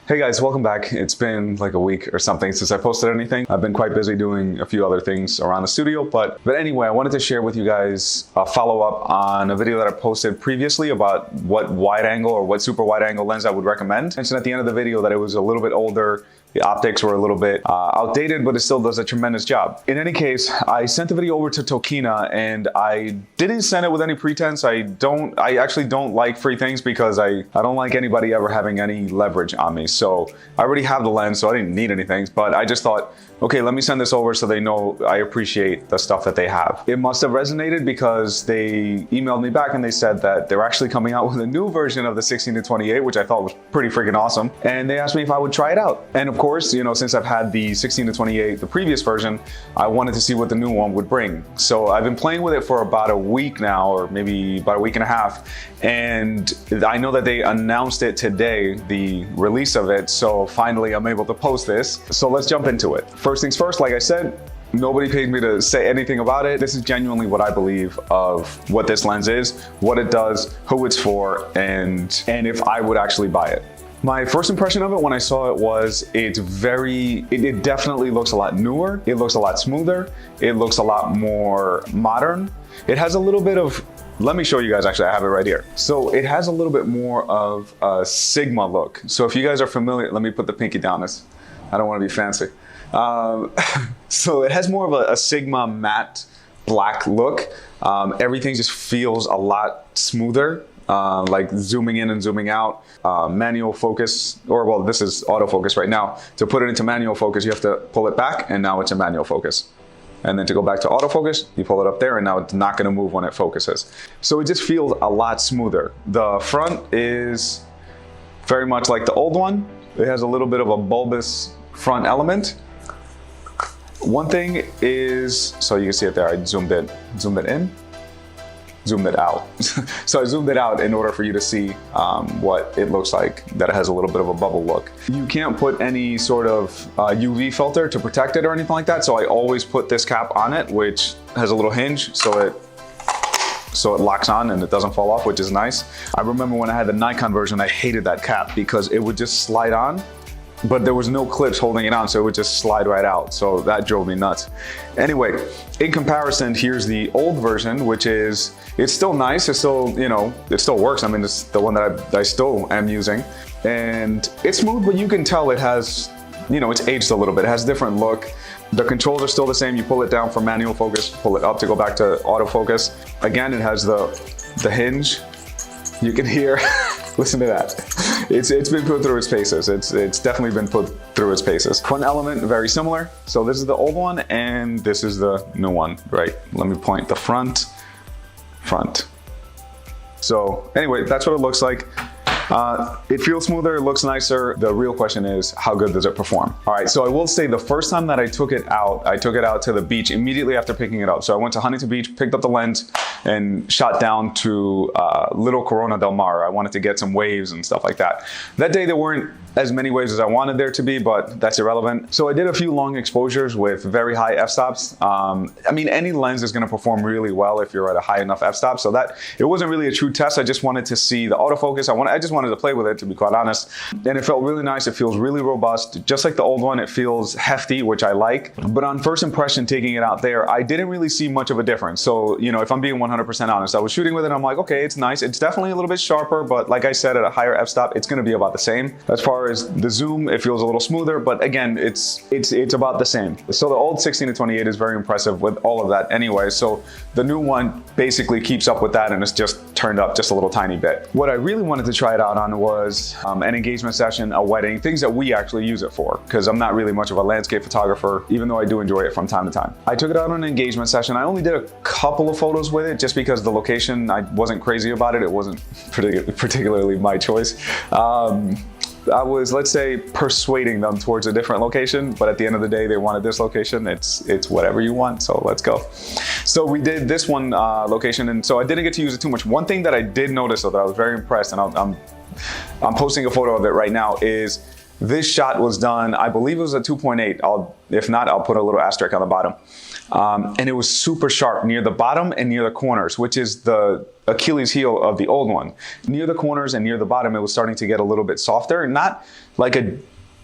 Hey guys, welcome back. It's been like a week or something since I posted anything. I've been quite busy doing a few other things around the studio, but anyway, I wanted to share with you guys a follow-up on a video that I posted previously about what wide angle or what super wide angle lens I would recommend. I mentioned at the end of the video that it was a little bit older. The optics were a little bit outdated, but it still does a tremendous job. In any case, I sent the video over to Tokina and I didn't send it with any pretense. I actually don't like free things because I don't like anybody ever having any leverage on me. So I already have the lens, so I didn't need anything, but I just thought, okay, let me send this over so they know I appreciate the stuff that they have. It must have resonated because they emailed me back and they said that they're actually coming out with a new version of the 16-28, which I thought was pretty freaking awesome. And they asked me if I would try it out. And of course, you know, since I've had the 16-28, the previous version, I wanted to see what the new one would bring. So I've been playing with it for about a week now, or maybe about a week and a half. And I know that they announced it today, the release of it. So finally I'm able to post this. So let's jump into it. First things first, like I said, nobody paid me to say anything about it. This is genuinely what I believe of what this lens is, what it does, who it's for, and if I would actually buy it. My first impression of it when I saw it was it definitely looks a lot newer. It looks a lot smoother. It looks a lot more modern. It has a little bit of, let me show you guys, actually, I have it right here. So it has a little bit more of a Sigma look. So if you guys are familiar, let me put the pinky down this. I don't want to be fancy. So it has more of a Sigma matte black look. Everything just feels a lot smoother, like zooming in and zooming out. Manual focus, or well, this is autofocus right now. To put it into manual focus, you have to pull it back, and now it's a manual focus. And then to go back to autofocus, you pull it up there, and now it's not going to move when it focuses. So it just feels a lot smoother. The front is very much like the old one. It has a little bit of a bulbous front element. One thing is, so you can see it there, I zoomed it in, zoomed it out. So I zoomed it out in order for you to see what it looks like, that it has a little bit of a bubble look. You can't put any sort of UV filter to protect it or anything like that, so I always put this cap on it, which has a little hinge, so it locks on and it doesn't fall off, which is nice. I remember when I had the Nikon version, I hated that cap because it would just slide on, but there was no clips holding it on, so it would just slide right out. So that drove me nuts. Anyway, in comparison, here's the old version, which is, it's still nice. It's still, you know, it still works. I mean, it's the one that I still am using. And it's smooth, but you can tell it has, you know, it's aged a little bit. It has a different look. The controls are still the same. You pull it down for manual focus, pull it up to go back to autofocus. Again, it has the hinge. You can hear, listen to that. It's been put through its paces. It's definitely been put through its paces. Front element, very similar. So this is the old one and this is the new one, right? Let me point the front. So anyway, that's what it looks like. It feels smoother, it looks nicer. The real question is, how good does it perform? All right, so I will say the first time that I took it out to the beach immediately after picking it up. So I went to Huntington Beach, picked up the lens, and shot down to Little Corona del Mar. I wanted to get some waves and stuff like that. That day there weren't as many waves as I wanted there to be, but that's irrelevant. So I did a few long exposures with very high f-stops. I mean, any lens is gonna perform really well if you're at a high enough f-stop. So that, it wasn't really a true test. I just wanted to see the autofocus. I just wanted to play with it, to be quite honest. And it felt really nice. It feels really robust. Just like the old one, it feels hefty, which I like. But on first impression, taking it out there, I didn't really see much of a difference. So, you know, if I'm being 100% honest, I was shooting with it, I'm like, okay, it's nice. It's definitely a little bit sharper, but like I said, at a higher f-stop, it's gonna be about the same. As far as the zoom, it feels a little smoother, but again, it's about the same. So the old 16-28 is very impressive with all of that anyway. So the new one basically keeps up with that and it's just turned up just a little tiny bit. What I really wanted to try it out on was an engagement session, a wedding, things that we actually use it for, because I'm not really much of a landscape photographer, even though I do enjoy it from time to time. I took it out on an engagement session. I only did a couple of photos with it just because the location, I wasn't crazy about it. It wasn't particularly my choice. I was, let's say, persuading them towards a different location, but at the end of the day, they wanted this location. It's whatever you want, so let's go. So we did this one location, and so I didn't get to use it too much. One thing that I did notice, though, that I was very impressed, and I'm posting a photo of it right now, is This shot was done, I believe it was a 2.8. If not, I'll put a little asterisk on the bottom. And it was super sharp near the bottom and near the corners, which is the Achilles heel of the old one. Near the corners and near the bottom, it was starting to get a little bit softer. Not like a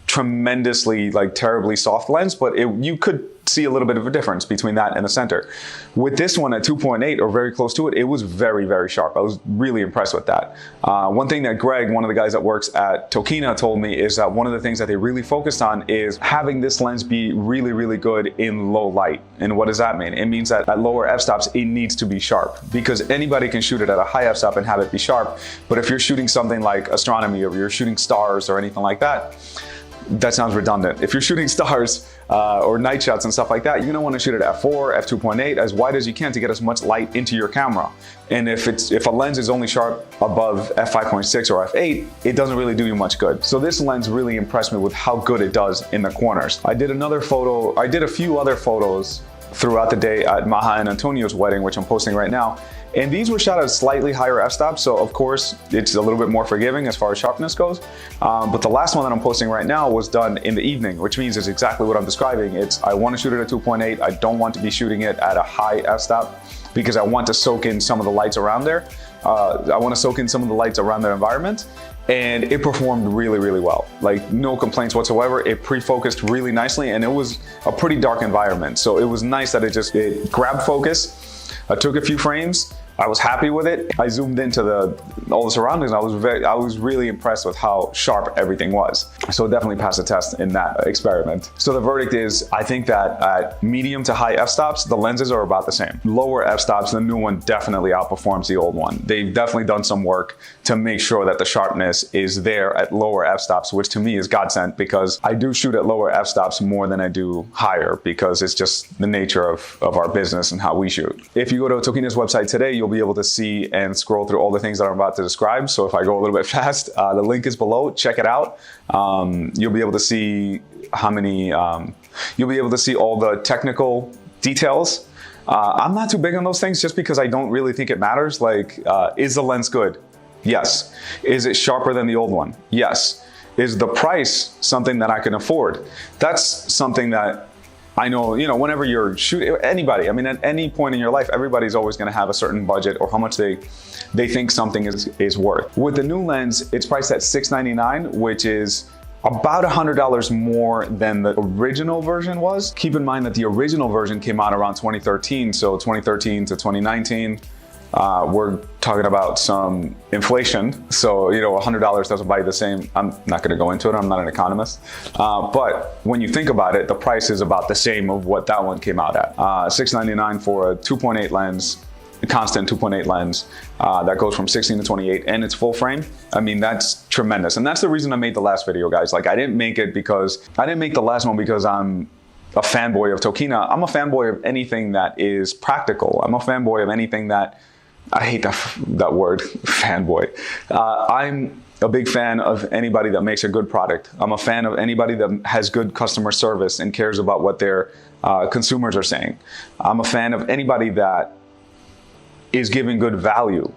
tremendously, like terribly soft lens, but you could see a little bit of a difference between that and the center. With this one at 2.8 or very close to it, it was very, very sharp. I was really impressed with that. One thing that Greg, one of the guys that works at Tokina, told me is that one of the things that they really focused on is having this lens be really, really good in low light. And what does that mean? It means that at lower f-stops, it needs to be sharp, because anybody can shoot it at a high f-stop and have it be sharp. But if you're shooting something like astronomy, or you're shooting stars or anything like that, that sounds redundant. If you're shooting stars or night shots and stuff like that, you're gonna wanna shoot it at f4, f2.8, as wide as you can to get as much light into your camera. And if a lens is only sharp above f5.6 or f8, it doesn't really do you much good. So this lens really impressed me with how good it does in the corners. I did a few other photos throughout the day at Maha and Antonio's wedding, which I'm posting right now. And these were shot at slightly higher f-stops, so of course it's a little bit more forgiving as far as sharpness goes. But the last one that I'm posting right now was done in the evening, which means it's exactly what I'm describing. I want to shoot it at 2.8. I don't want to be shooting it at a high f-stop because I want to soak in some of the lights around there. I want to soak in some of the lights around the environment. And it performed really, really well. Like, no complaints whatsoever. It pre-focused really nicely, and it was a pretty dark environment. So it was nice that it grabbed focus. I took a few frames. I was happy with it. I zoomed into all the surroundings. I was really impressed with how sharp everything was. So definitely passed the test in that experiment. So the verdict is, I think that at medium to high f-stops, the lenses are about the same. Lower f-stops, the new one definitely outperforms the old one. They've definitely done some work to make sure that the sharpness is there at lower f-stops, which to me is godsend, because I do shoot at lower f-stops more than I do higher, because it's just the nature of our business and how we shoot. If you go to Tokina's website today, you'll be able to see and scroll through all the things that I'm about to describe. So if I go a little bit fast, the link is below. Check it out. You'll be able to see you'll be able to see all the technical details. I'm not too big on those things just because I don't really think it matters. Like, is the lens good? Yes. Is it sharper than the old one? Yes. Is the price something that I can afford? That's something that I know, whenever you're shooting, anybody, I mean, at any point in your life, everybody's always going to have a certain budget or how much they think something is worth. With the new lens, it's priced at $699, which is about $100 more than the original version was. Keep in mind that the original version came out around 2013, so 2013 to 2019. We're talking about some inflation. So, $100 doesn't buy you the same. I'm not gonna go into it, I'm not an economist. But when you think about it, the price is about the same of what that one came out at. $699 for a 2.8 lens, a constant 2.8 lens, that goes from 16 to 28 and it's full frame. I mean, that's tremendous. And that's the reason I made the last video, guys. Like, I didn't make the last one because I'm a fanboy of Tokina. I'm a fanboy of anything that is practical. I'm a fanboy of anything that, I hate that word, fanboy. I'm a big fan of anybody that makes a good product. I'm a fan of anybody that has good customer service and cares about what their consumers are saying. I'm a fan of anybody that is giving good value.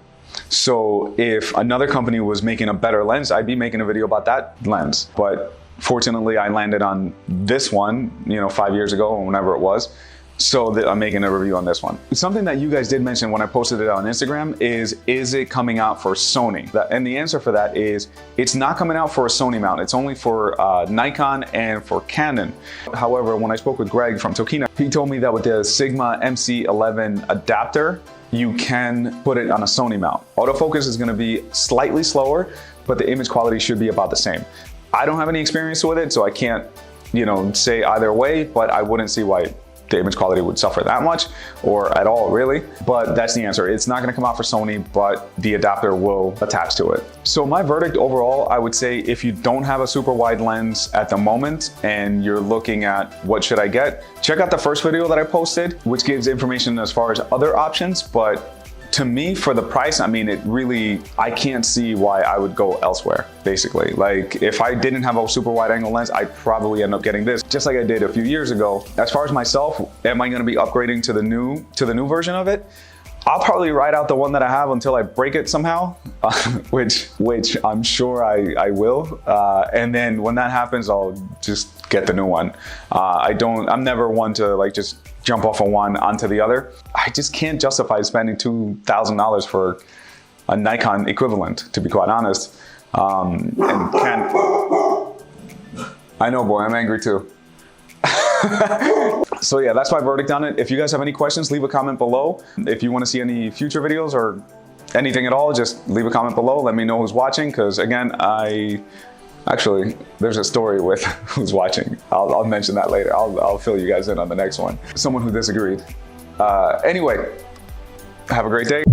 So if another company was making a better lens, I'd be making a video about that lens. But fortunately, I landed on this one, 5 years ago or whenever it was. So I'm making a review on this one. Something that you guys did mention when I posted it on Instagram is it coming out for Sony? And the answer for that is, it's not coming out for a Sony mount. It's only for Nikon and for Canon. However, when I spoke with Greg from Tokina, he told me that with the Sigma MC11 adapter, you can put it on a Sony mount. Autofocus is gonna be slightly slower, but the image quality should be about the same. I don't have any experience with it, so I can't, say either way, but I wouldn't see why the image quality would suffer that much or at all, really. But that's the answer. It's not gonna come out for Sony, but the adapter will attach to it. So my verdict overall, I would say if you don't have a super wide lens at the moment and you're looking at what should I get, check out the first video that I posted, which gives information as far as other options. But to me, for the price, I mean, I can't see why I would go elsewhere, basically. Like, if I didn't have a super wide angle lens, I'd probably end up getting this, just like I did a few years ago. As far as myself, am I gonna be upgrading to the new version of it? I'll probably ride out the one that I have until I break it somehow, which I'm sure I will. And then when that happens, I'll just get the new one. I'm never one to like just jump off of one onto the other. I just can't justify spending $2,000 for a Nikon equivalent, to be quite honest. And can't. I know, boy, I'm angry too. So yeah, that's my verdict on it. If you guys have any questions, leave a comment below. If you want to see any future videos or anything at all, just leave a comment below. Let me know who's watching, because again, actually, there's a story with who's watching. I'll mention that later. I'll fill you guys in on the next one. Someone who disagreed. Anyway, have a great day.